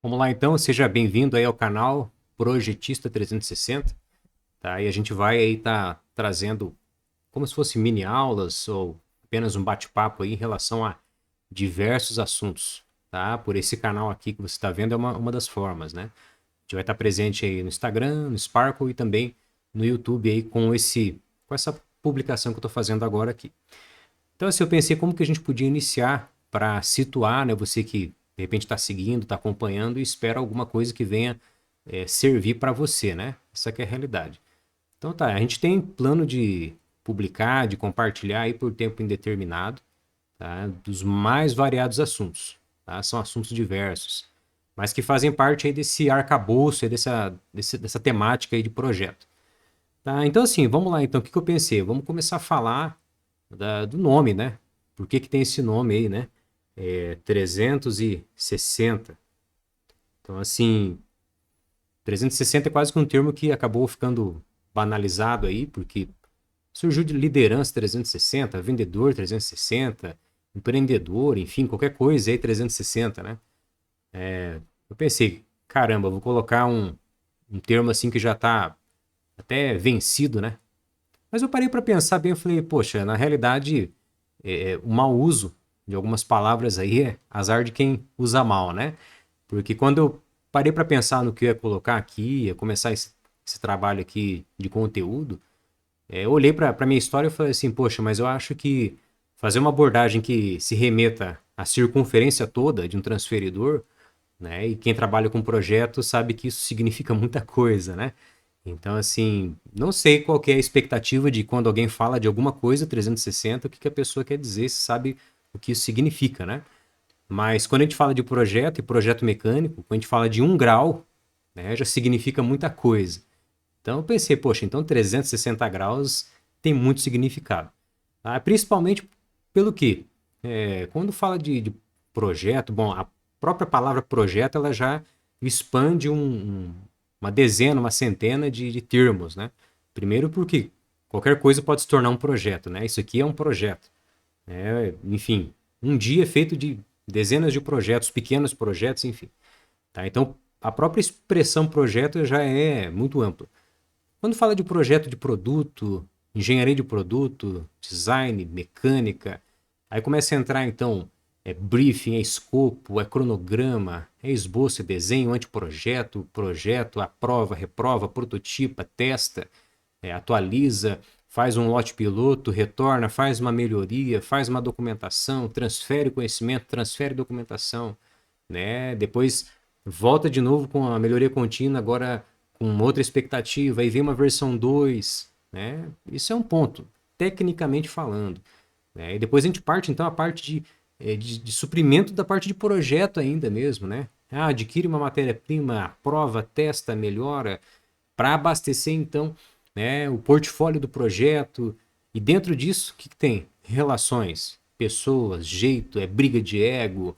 Vamos lá então, seja bem-vindo aí ao canal Projetista 360, tá? E a gente vai aí trazendo como se fosse mini aulas ou apenas um bate-papo aí em relação a diversos assuntos, tá? Por esse canal aqui que você está vendo é uma das formas, né? A gente vai estar presente aí no Instagram, no Sparkle e também no YouTube aí com essa publicação que eu estou fazendo agora aqui. Então, assim, eu pensei como que a gente podia iniciar para situar, né? Você que de repente está seguindo, está acompanhando e espera alguma coisa que venha servir para você, né? Essa que é a realidade. Então tá, a gente tem plano de publicar, de compartilhar aí por tempo indeterminado, tá? Dos mais variados assuntos, tá? São assuntos diversos, mas que fazem parte aí desse arcabouço, aí dessa temática aí de projeto. Tá, então assim, vamos lá então, o que eu pensei? Vamos começar a falar do nome, né? Por que que tem esse nome aí, né? 360. Então assim, 360 é quase que um termo que acabou ficando banalizado aí, porque surgiu de liderança 360, vendedor 360, empreendedor, enfim, qualquer coisa aí 360, né? Eu pensei, caramba, vou colocar um termo assim que já está até vencido, né? Mas eu parei para pensar bem, eu falei, poxa, na realidade, o mau uso de algumas palavras aí é azar de quem usa mal, né? Porque quando eu parei para pensar no que eu ia colocar aqui, ia começar esse trabalho aqui de conteúdo, eu olhei para minha história e falei assim, poxa, mas eu acho que fazer uma abordagem que se remeta à circunferência toda de um transferidor, né? E quem trabalha com projeto sabe que isso significa muita coisa, né? Então, assim, não sei qual que é a expectativa de quando alguém fala de alguma coisa 360, o que que a pessoa quer dizer, se sabe o que isso significa, né? Mas quando a gente fala de projeto e projeto mecânico, quando a gente fala de 1 grau, né, já significa muita coisa. Então eu pensei, poxa, então 360 graus tem muito significado. Tá? Principalmente pelo que? Quando fala de projeto, bom, a própria palavra projeto ela já expande uma dezena, uma centena de termos, né? Primeiro porque qualquer coisa pode se tornar um projeto, né? Isso aqui é um projeto. Enfim, um dia é feito de dezenas de projetos, pequenos projetos, enfim. Tá? Então, a própria expressão projeto já é muito ampla. Quando fala de projeto de produto, engenharia de produto, design, mecânica, aí começa a entrar então briefing, é escopo, é cronograma, é esboço, é desenho, anteprojeto, projeto, aprova, reprova, prototipa, testa, atualiza, faz um lote piloto, retorna, faz uma melhoria, faz uma documentação, transfere conhecimento, transfere documentação, né? Depois volta de novo com a melhoria contínua, agora com outra expectativa, aí vem uma versão 2, né? Isso é um ponto, tecnicamente falando, né? E depois a gente parte então a parte de suprimento da parte de projeto ainda mesmo, né? Ah, adquire uma matéria-prima, aprova, testa, melhora, para abastecer então, né, o portfólio do projeto. E dentro disso, o que, que tem? Relações, pessoas, jeito, briga de ego,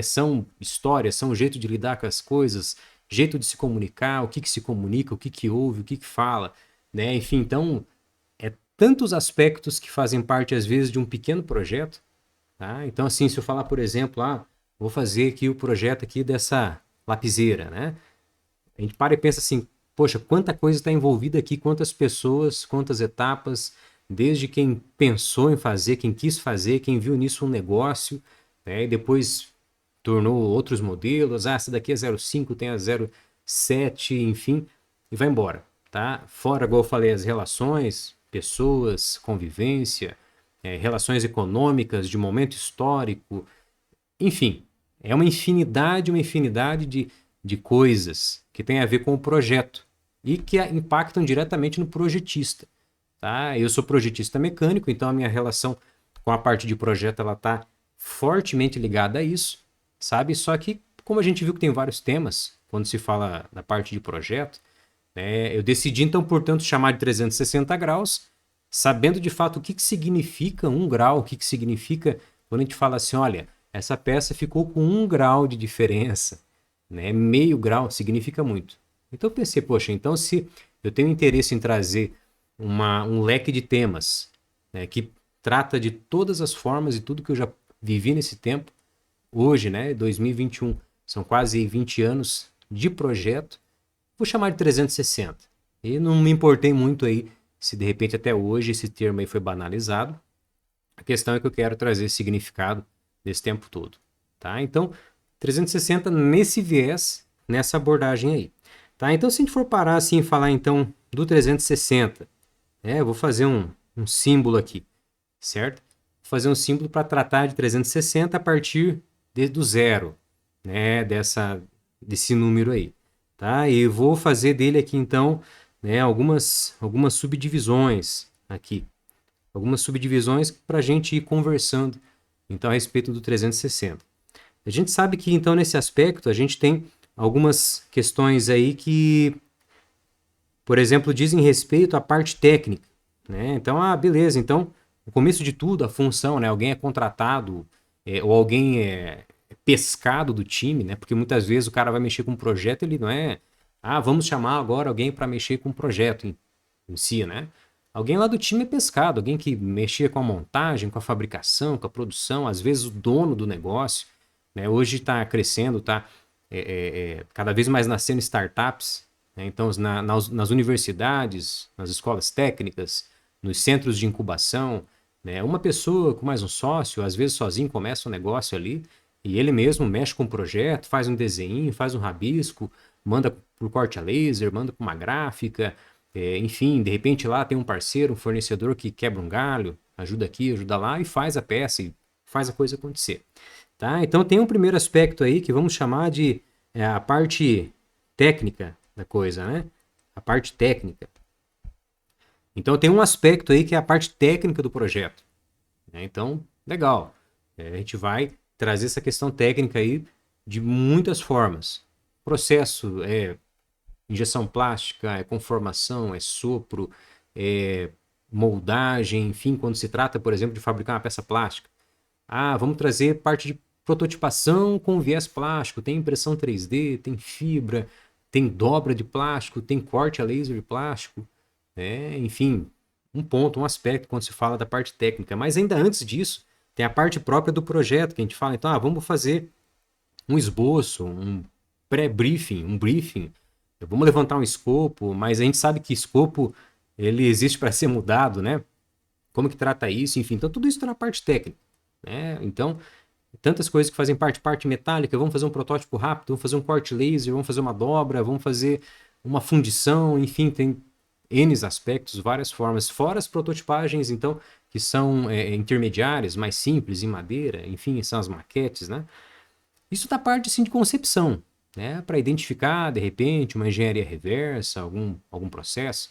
são histórias, são jeito de lidar com as coisas, jeito de se comunicar, o que, que se comunica, o que, que ouve, o que, que fala, né? Enfim, então, tantos aspectos que fazem parte, às vezes, de um pequeno projeto, tá? Então, assim, se eu falar, por exemplo, vou fazer aqui o projeto aqui dessa lapiseira, né? A gente para e pensa assim, poxa, quanta coisa está envolvida aqui, quantas pessoas, quantas etapas, desde quem pensou em fazer, quem quis fazer, quem viu nisso um negócio, né? E depois tornou outros modelos, essa daqui é 05, tem a 07, enfim, e vai embora, tá? Fora, igual eu falei, as relações, pessoas, convivência, relações econômicas, de momento histórico, enfim, é uma infinidade de coisas que tem a ver com o projeto e que impactam diretamente no projetista. Tá? Eu sou projetista mecânico, então a minha relação com a parte de projeto ela está fortemente ligada a isso, sabe? Só que, como a gente viu que tem vários temas quando se fala da parte de projeto, né, eu decidi então, portanto, chamar de 360 graus, sabendo de fato o que, que significa 1 grau, o que, que significa quando a gente fala assim, olha, essa peça ficou com 1 grau de diferença, né? Meio grau significa muito. Então eu pensei, poxa, então se eu tenho interesse em trazer um leque de temas, né, que trata de todas as formas e tudo que eu já vivi nesse tempo, hoje, né, 2021, são quase aí 20 anos de projeto, vou chamar de 360. E não me importei muito aí se de repente até hoje esse termo aí foi banalizado. A questão é que eu quero trazer significado desse tempo todo, tá? Então, 360 nesse viés, nessa abordagem aí, tá? Então, se a gente for parar assim e falar então do 360, eu vou fazer um símbolo aqui, certo? Vou fazer um símbolo para tratar de 360 a partir do zero, né? Desse número aí, tá? E vou fazer dele aqui então, né? Algumas subdivisões aqui, algumas subdivisões para a gente ir conversando então a respeito do 360. A gente sabe que então nesse aspecto a gente tem algumas questões aí que, por exemplo, dizem respeito à parte técnica, né? Então, beleza, então no começo de tudo a função, né? Alguém é contratado ou alguém é pescado do time, né? Porque muitas vezes o cara vai mexer com um projeto, ele não é, vamos chamar agora alguém para mexer com o projeto em si, né? Alguém lá do time é pescado, alguém que mexia com a montagem, com a fabricação, com a produção, às vezes o dono do negócio, né? Hoje está crescendo, está cada vez mais nascendo startups, né? Então nas universidades, nas escolas técnicas, nos centros de incubação, né? Uma pessoa com mais um sócio, às vezes sozinho começa um negócio ali e ele mesmo mexe com o projeto, faz um desenho, faz um rabisco, manda por corte a laser, manda para uma gráfica, enfim, de repente lá tem um parceiro, um fornecedor que quebra um galho, ajuda aqui, ajuda lá e faz a peça e faz a coisa acontecer. Tá? Então tem um primeiro aspecto aí que vamos chamar de a parte técnica da coisa, né? A parte técnica. Então tem um aspecto aí que é a parte técnica do projeto, né? Então, legal. A gente vai trazer essa questão técnica aí de muitas formas. Processo injeção plástica, é conformação, é sopro, é moldagem, enfim, quando se trata, por exemplo, de fabricar uma peça plástica. Vamos trazer parte de prototipação com viés plástico, tem impressão 3D, tem fibra, tem dobra de plástico, tem corte a laser de plástico, enfim, um aspecto quando se fala da parte técnica. Mas ainda antes disso, tem a parte própria do projeto, que a gente fala, então, vamos fazer um esboço, um pré-briefing, um briefing, vamos levantar um escopo, mas a gente sabe que escopo ele existe para ser mudado, né? Como que trata isso, enfim, então tudo isso está na parte técnica, né? Então, tantas coisas que fazem parte metálica, vamos fazer um protótipo rápido, vamos fazer um corte laser, vamos fazer uma dobra, vamos fazer uma fundição, enfim, tem N aspectos, várias formas, fora as prototipagens, então, que são intermediárias, mais simples, em madeira, enfim, são as maquetes, né? Isso da parte assim, de concepção, né? Para identificar, de repente, uma engenharia reversa, algum processo.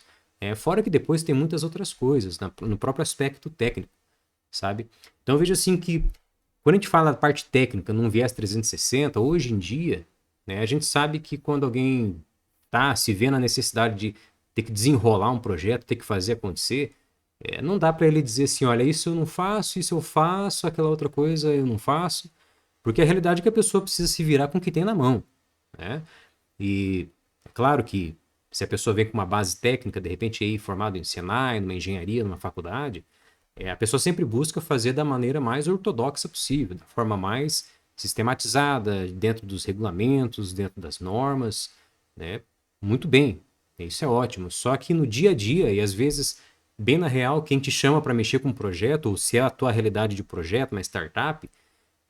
Fora que depois tem muitas outras coisas no próprio aspecto técnico, sabe? Então veja assim que quando a gente fala da parte técnica num viés 360, hoje em dia, né, a gente sabe que quando alguém se vê na necessidade de ter que desenrolar um projeto, ter que fazer acontecer, não dá para ele dizer assim, olha, isso eu não faço, isso eu faço, aquela outra coisa eu não faço, porque a realidade é que a pessoa precisa se virar com o que tem na mão, né? E é claro que se a pessoa vem com uma base técnica, de repente aí formado em Senai, numa engenharia, numa faculdade, a pessoa sempre busca fazer da maneira mais ortodoxa possível, da forma mais sistematizada, dentro dos regulamentos, dentro das normas, né? Muito bem, isso é ótimo. Só que no dia a dia, e às vezes, bem na real, quem te chama para mexer com um projeto, ou se é a tua realidade de projeto, uma startup,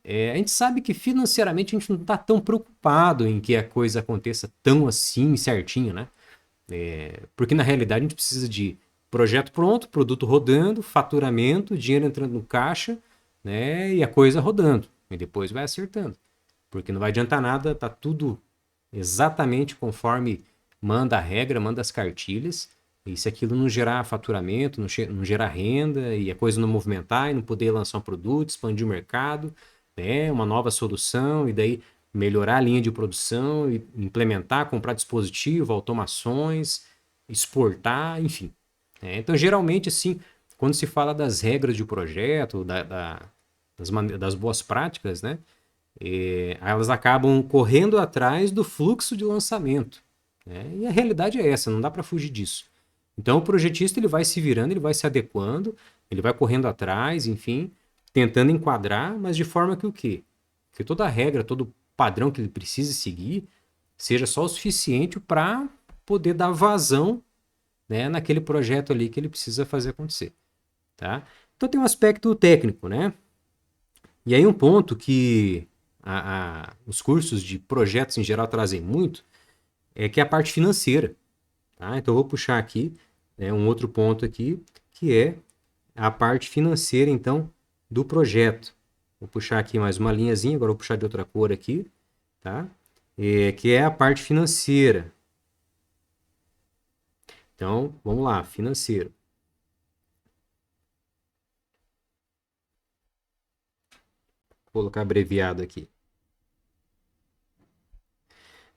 a gente sabe que financeiramente a gente não está tão preocupado em que a coisa aconteça tão assim, certinho, né? Porque na realidade a gente precisa de projeto pronto, produto rodando, faturamento, dinheiro entrando no caixa, né? E a coisa rodando. E depois vai acertando. Porque não vai adiantar nada, tá tudo exatamente conforme manda a regra, manda as cartilhas. E se aquilo não gerar faturamento, não gerar renda, e a coisa não movimentar, e não poder lançar um produto, expandir o mercado, né? Uma nova solução, e daí melhorar a linha de produção, e implementar, comprar dispositivo, automações, exportar, enfim. Então, geralmente, assim, quando se fala das regras de projeto, das boas práticas, né? Elas acabam correndo atrás do fluxo de lançamento, né? E a realidade é essa, não dá para fugir disso. Então o projetista ele vai se virando, ele vai se adequando, ele vai correndo atrás, enfim, tentando enquadrar, mas de forma que o quê? Que toda regra, todo padrão que ele precise seguir seja só o suficiente para poder dar vazão, né, naquele projeto ali que ele precisa fazer acontecer, tá? Então tem um aspecto técnico, né? E aí um ponto que os cursos de projetos em geral trazem muito é que é a parte financeira, tá? Então eu vou puxar aqui, né, um outro ponto aqui, que é a parte financeira, então, do projeto. Vou puxar aqui mais uma linhazinha, agora vou puxar de outra cor aqui, tá? Que é a parte financeira. Então, vamos lá, financeiro. Vou colocar abreviado aqui.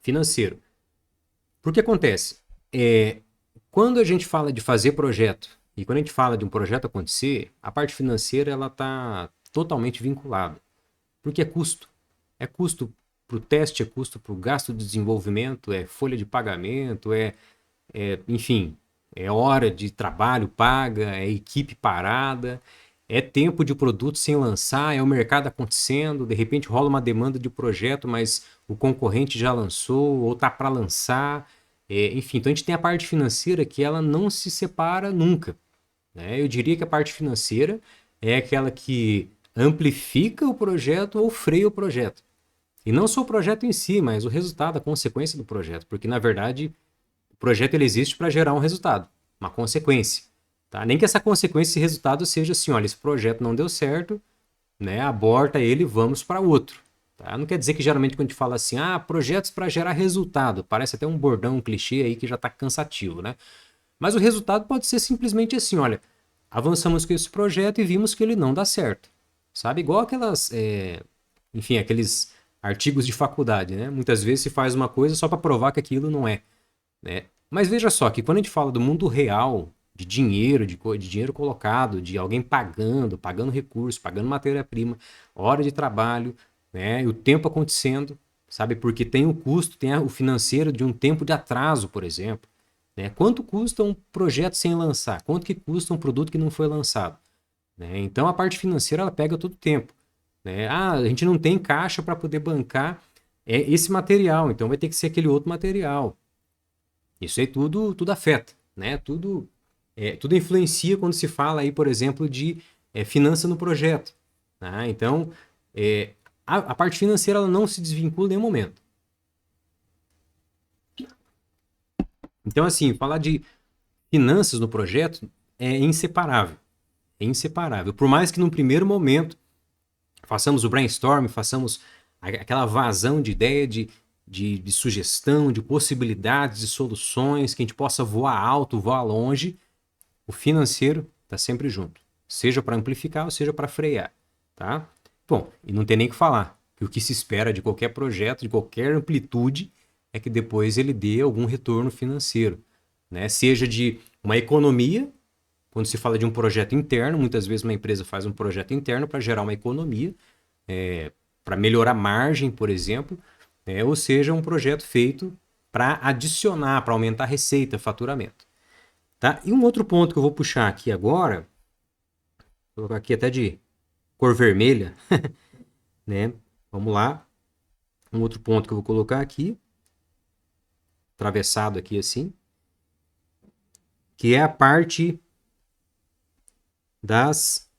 Financeiro. Por que acontece? Quando a gente fala de fazer projeto e quando a gente fala de um projeto acontecer, a parte financeira ela está totalmente vinculada. Porque é custo. É custo para o teste, é custo para o gasto de desenvolvimento, é folha de pagamento, enfim, é hora de trabalho paga, é equipe parada, é tempo de produto sem lançar, é o mercado acontecendo, de repente rola uma demanda de projeto, mas o concorrente já lançou ou está para lançar. Enfim, então a gente tem a parte financeira que ela não se separa nunca, né? Eu diria que a parte financeira é aquela que amplifica o projeto ou freia o projeto. E não só o projeto em si, mas o resultado, a consequência do projeto. Porque, na verdade, o projeto ele existe para gerar um resultado, uma consequência. Tá? Nem que essa consequência, esse resultado seja assim, olha, esse projeto não deu certo, né? Aborta ele, vamos para outro. Tá? Não quer dizer que geralmente quando a gente fala assim, projetos para gerar resultado, parece até um bordão, um clichê aí que já está cansativo, né? Mas o resultado pode ser simplesmente assim, olha, avançamos com esse projeto e vimos que ele não dá certo. Sabe? Igual enfim, aqueles artigos de faculdade, né? Muitas vezes se faz uma coisa só para provar que aquilo não é, né? Mas veja só que quando a gente fala do mundo real, de dinheiro, de dinheiro colocado, de alguém pagando recurso, pagando matéria-prima, hora de trabalho, né? E o tempo acontecendo, sabe? Porque tem o custo, tem o financeiro de um tempo de atraso, por exemplo. Né? Quanto custa um projeto sem lançar? Quanto que custa um produto que não foi lançado? Né? Então a parte financeira ela pega todo o tempo. Né? A gente não tem caixa para poder bancar esse material, então vai ter que ser aquele outro material. Isso aí tudo afeta, né? Tudo influencia quando se fala aí, por exemplo, de finança no projeto. Tá? Então, a parte financeira ela não se desvincula em nenhum momento. Então, assim, falar de finanças no projeto é inseparável. É inseparável. Por mais que num primeiro momento façamos o brainstorm, façamos aquela vazão de ideia, de sugestão, de possibilidades, de soluções, que a gente possa voar alto, voar longe, o financeiro está sempre junto. Seja para amplificar ou seja para frear. Tá? Bom, e não tem nem o que falar, que o que se espera de qualquer projeto, de qualquer amplitude, é que depois ele dê algum retorno financeiro. Né? Seja de uma economia, quando se fala de um projeto interno, muitas vezes uma empresa faz um projeto interno para gerar uma economia, para melhorar a margem, por exemplo, ou seja, um projeto feito para adicionar, para aumentar a receita, faturamento. Tá? E um outro ponto que eu vou puxar aqui agora, vou colocar aqui até de cor vermelha, né? Vamos lá. Um outro ponto que eu vou colocar aqui, atravessado aqui assim, que é a parte das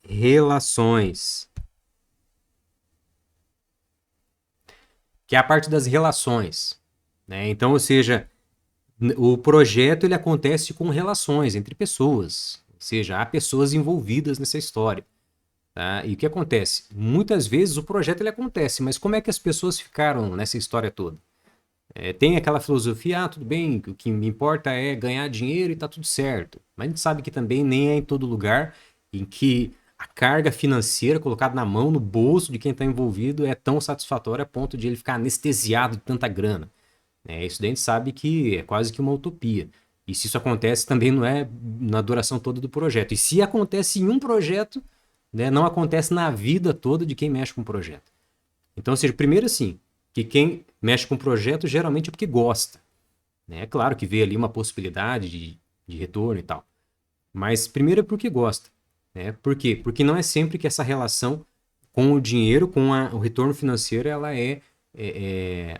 relações. Que é a parte das relações. Né? Então, ou seja, o projeto ele acontece com relações entre pessoas. Ou seja, há pessoas envolvidas nessa história. Tá? E o que acontece? Muitas vezes o projeto ele acontece, mas como é que as pessoas ficaram nessa história toda? Tem aquela filosofia, tudo bem, o que me importa é ganhar dinheiro e tá tudo certo. Mas a gente sabe que também nem é em todo lugar em que a carga financeira colocada na mão, no bolso de quem está envolvido é tão satisfatória a ponto de ele ficar anestesiado de tanta grana. Isso daí a gente sabe que é quase que uma utopia. E se isso acontece, também não é na duração toda do projeto. E se acontece em um projeto, né, não acontece na vida toda de quem mexe com o projeto. Então, ou seja, primeiro assim, que quem mexe com o projeto geralmente é porque gosta. Né? É claro que vê ali uma possibilidade de retorno e tal. Mas primeiro é porque gosta. Né? Por quê? Porque não é sempre que essa relação com o dinheiro, o retorno financeiro, ela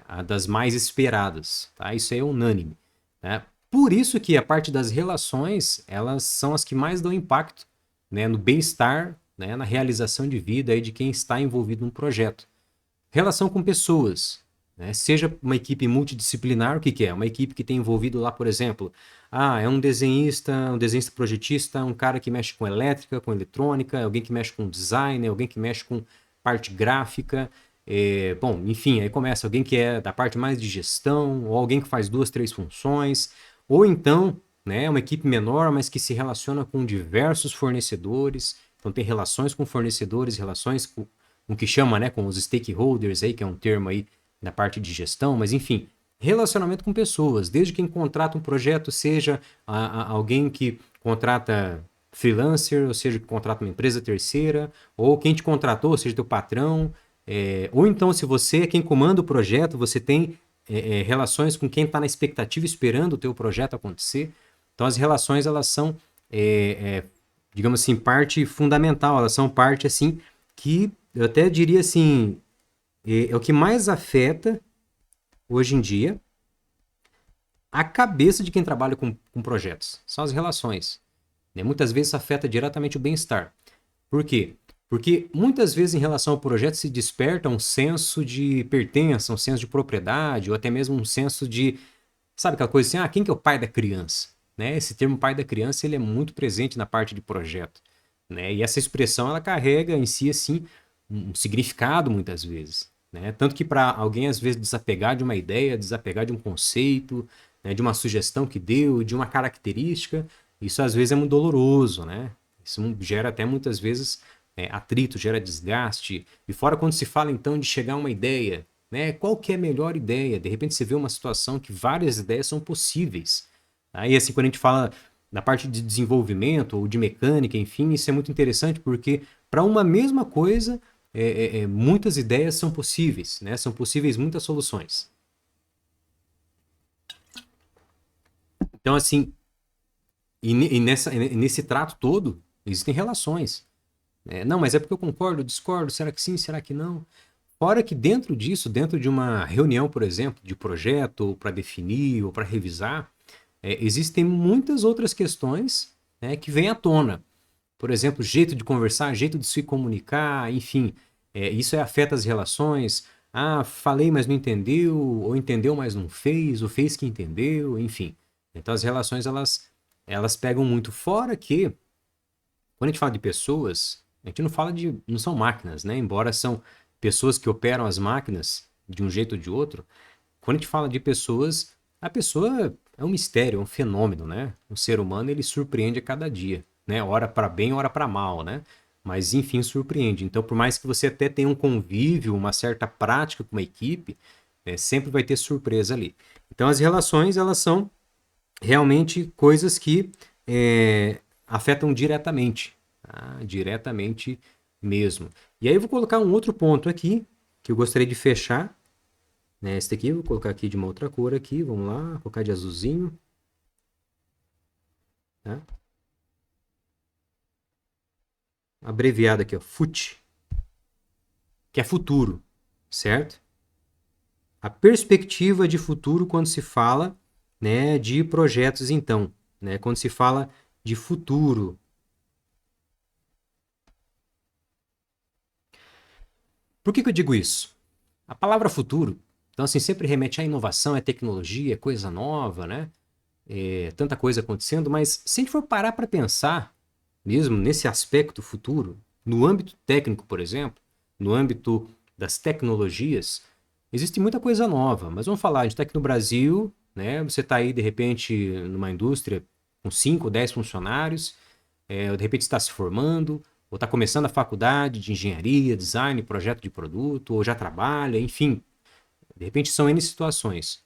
a das mais esperadas, tá? Isso é unânime, né? Por isso que a parte das relações, elas são as que mais dão impacto, né, no bem-estar, né, na realização de vida aí de quem está envolvido num projeto. Relação com pessoas, né? Seja uma equipe multidisciplinar, o que que é? Uma equipe que tem envolvido lá, por exemplo, é um desenhista projetista, um cara que mexe com elétrica, com eletrônica, alguém que mexe com design, alguém que mexe com parte gráfica, bom, enfim, aí começa alguém que é da parte mais de gestão, ou alguém que faz 2, 3 funções, ou então, né, uma equipe menor, mas que se relaciona com diversos fornecedores, então tem relações com fornecedores, relações com o que chama, né, com os stakeholders aí, que é um termo aí da parte de gestão, mas enfim, relacionamento com pessoas, desde quem contrata um projeto, seja alguém que contrata freelancer, ou seja, que contrata uma empresa terceira, ou quem te contratou, seja teu patrão, ou então se você é quem comanda o projeto, você tem relações com quem está na expectativa esperando o teu projeto acontecer. Então as relações, elas são, digamos assim, parte fundamental, elas são parte assim que eu até diria assim, é o que mais afeta hoje em dia a cabeça de quem trabalha com projetos. São as relações, né? Muitas vezes afeta diretamente o bem-estar. Por quê? Porque muitas vezes em relação ao projeto se desperta um senso de pertença, um senso de propriedade, ou até mesmo um senso de, sabe aquela coisa assim, quem que é o pai da criança? Né? Esse termo pai da criança, ele é muito presente na parte de projeto, né? E essa expressão, ela carrega em si, assim, um significado muitas vezes, né? Tanto que para alguém, às vezes, desapegar de uma ideia, desapegar de um conceito, né, de uma sugestão que deu, de uma característica, isso às vezes é muito doloroso, né? Isso gera até muitas vezes atrito, gera desgaste. E fora quando se fala então de chegar a uma ideia, né? Qual que é a melhor ideia? De repente você vê uma situação que várias ideias são possíveis. Tá? E assim, quando a gente fala na parte de desenvolvimento ou de mecânica, enfim, isso é muito interessante porque para uma mesma coisa, muitas ideias são possíveis, né? São possíveis muitas soluções. Então, assim, nesse trato todo, existem relações. Não, mas é porque eu concordo, discordo, será que sim, será que não? Fora que dentro disso, dentro de uma reunião, por exemplo, de projeto, ou para definir, ou para revisar, existem muitas outras questões, né, que vêm à tona. Por exemplo, jeito de conversar, jeito de se comunicar, enfim, isso afeta as relações. Falei, mas não entendeu, ou entendeu, mas não fez, ou fez que entendeu, enfim. Então as relações, elas pegam muito. Fora que, quando a gente fala de pessoas, a gente não são máquinas, né? Embora são pessoas que operam as máquinas de um jeito ou de outro, quando a gente fala de pessoas, a pessoa é um mistério, é um fenômeno, né? O ser humano, ele surpreende a cada dia, né? Ora para bem, ora para mal, né? Mas enfim, surpreende. Então, por mais que você até tenha um convívio, uma certa prática com uma equipe, sempre vai ter surpresa ali. Então, as relações, elas são realmente coisas que afetam diretamente, tá? Diretamente mesmo. E aí eu vou colocar um outro ponto aqui, que eu gostaria de fechar, né? Esse daqui eu vou colocar aqui de uma outra cor aqui, vamos lá, colocar de azulzinho, tá? Abreviado aqui, ó, FUT, que é futuro, certo? A perspectiva de futuro quando se fala, né, de projetos, então, né, quando se fala de futuro. Por que eu digo isso? A palavra futuro, então, assim, sempre remete à inovação, é tecnologia, é coisa nova, né? Tanta coisa acontecendo, mas se a gente for parar para pensar, mesmo nesse aspecto futuro, no âmbito técnico, por exemplo, no âmbito das tecnologias, existe muita coisa nova. Mas vamos falar, a gente está aqui no Brasil, né? Você está aí, de repente, numa indústria com 5, 10 funcionários, de repente está se formando, ou está começando a faculdade de engenharia, design, projeto de produto, ou já trabalha, enfim. De repente são N situações.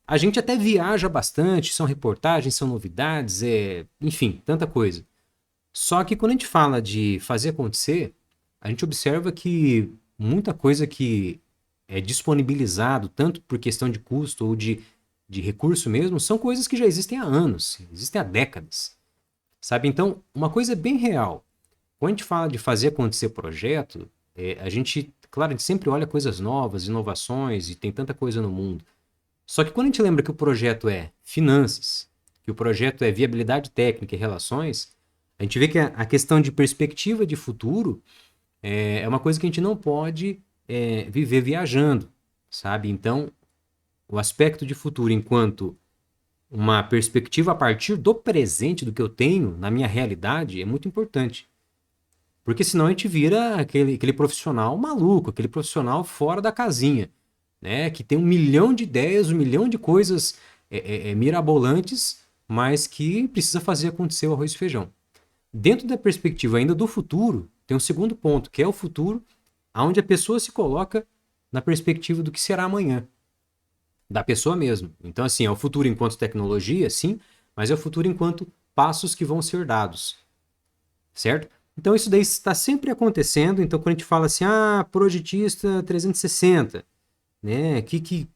A gente até viaja bastante, são reportagens, são novidades, enfim, tanta coisa. Só que quando a gente fala de fazer acontecer, a gente observa que muita coisa que é disponibilizado, tanto por questão de custo ou de recurso mesmo, são coisas que já existem há anos, existem há décadas. Sabe? Então, uma coisa bem real. Quando a gente fala de fazer acontecer projeto, A gente, claro, a gente sempre olha coisas novas, inovações, e tem tanta coisa no mundo. Só que quando a gente lembra que o projeto é finanças, que o projeto é viabilidade técnica e relações, a gente vê que a questão de perspectiva de futuro é uma coisa que a gente não pode viver viajando, sabe? Então, o aspecto de futuro enquanto uma perspectiva a partir do presente, do que eu tenho na minha realidade, é muito importante. Porque senão a gente vira aquele profissional maluco, aquele profissional fora da casinha, né? Que tem 1 milhão de ideias, 1 milhão de coisas mirabolantes, mas que precisa fazer acontecer o arroz e feijão. Dentro da perspectiva ainda do futuro, tem um segundo ponto, que é o futuro, onde a pessoa se coloca na perspectiva do que será amanhã, da pessoa mesmo. Então, assim, é o futuro enquanto tecnologia, sim, mas é o futuro enquanto passos que vão ser dados, certo? Então, isso daí está sempre acontecendo. Então, quando a gente fala assim, projetista 360, né? Que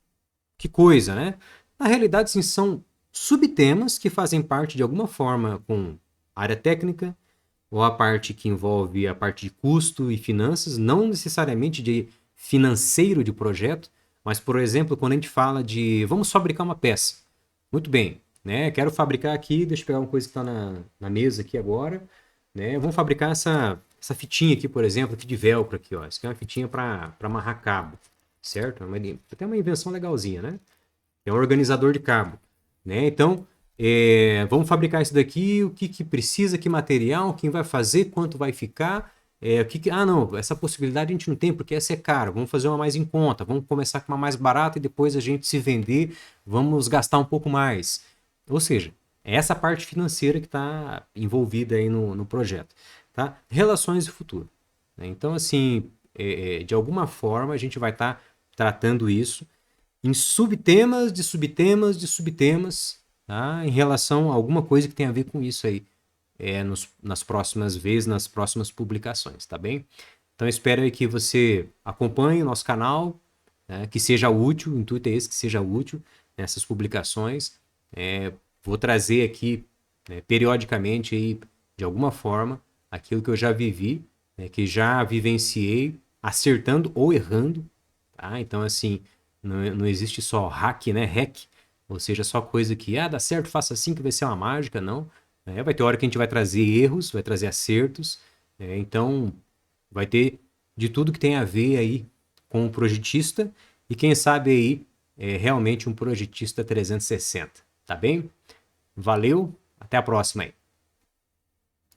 coisa, né? Na realidade, sim, são subtemas que fazem parte de alguma forma com área técnica, ou a parte que envolve a parte de custo e finanças, não necessariamente de financeiro de projeto, mas, por exemplo, quando a gente fala de vamos fabricar uma peça. Muito bem, né? Quero fabricar aqui, deixa eu pegar uma coisa que está na mesa aqui agora, né? Vamos fabricar essa fitinha aqui, por exemplo, aqui de velcro aqui, ó. Isso aqui é uma fitinha para amarrar cabo, certo? Até uma invenção legalzinha, né? É um organizador de cabo, né? Então, vamos fabricar isso daqui, o que precisa, que material, quem vai fazer, quanto vai ficar, não, essa possibilidade a gente não tem porque essa é cara, vamos fazer uma mais em conta, vamos começar com uma mais barata e depois a gente se vender, vamos gastar um pouco mais. Ou seja, é essa parte financeira que está envolvida aí no projeto, tá? Relações e futuro, né? Então, assim, de alguma forma a gente vai estar tratando isso em subtemas de subtemas de subtemas, tá? Em relação a alguma coisa que tem a ver com isso aí, nas próximas vezes, nas próximas publicações, tá bem? Então espero aí que você acompanhe o nosso canal, né? Que seja útil, o intuito é esse, que seja útil nessas publicações. Vou trazer aqui, né, periodicamente aí, de alguma forma, aquilo que eu já vivi, né, que já vivenciei, acertando ou errando, tá? Então, assim, não existe só hack, né? Hack, ou seja, só coisa que, dá certo, faça assim que vai ser uma mágica, não. Vai ter hora que a gente vai trazer erros, vai trazer acertos, então vai ter de tudo que tem a ver aí com o projetista e quem sabe aí realmente um projetista 360, tá bem? Valeu, até a próxima aí.